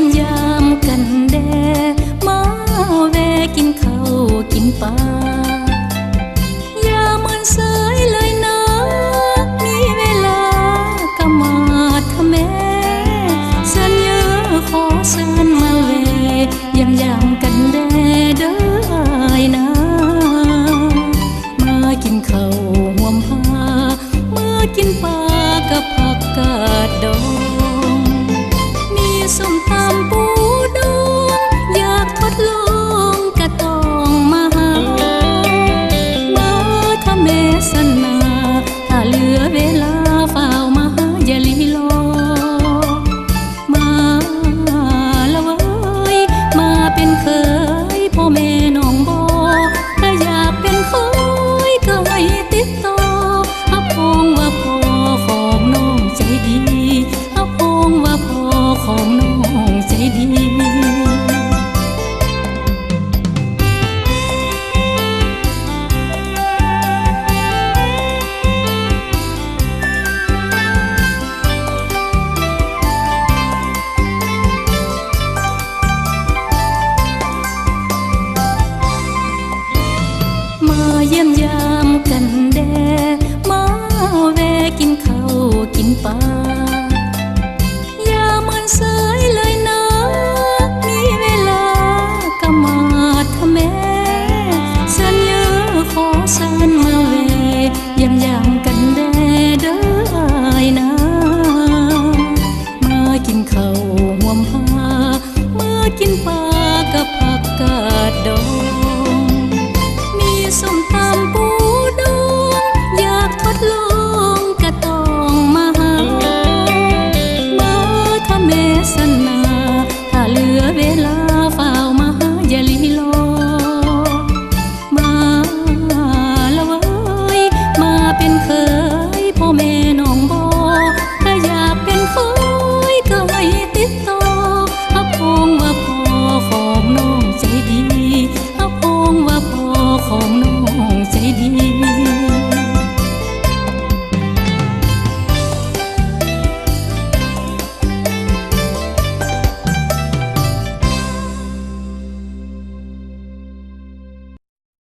มยามกันแดมาแวะกินข้าวกินปลาอย่ามันเสยเลยนะมีเวลาก็มาทำแม่สัญญาขอเชิญมาแวะยามกันแดเด้อนะมากินข้าวห่วมผ้ามากินปลากับผักกาดดองมีส้มตำปูดองอยากทดลองก็ต้องมาหามาถ้าแม่สันนาถ้าเหลือเวลาเฝ้ามาหาอย่าลีลอมาละเว้ยมาเป็นเคยพ่อแม่น้องบอถ้าอยากเป็นเคยก็ให้ติดต่ออับพงว่าพ่อของน้องใจดีอับพงว่าพ่อของน้องใจดีมาเยี่ยมยามกันแดมาแวะกินข้าวกินปลา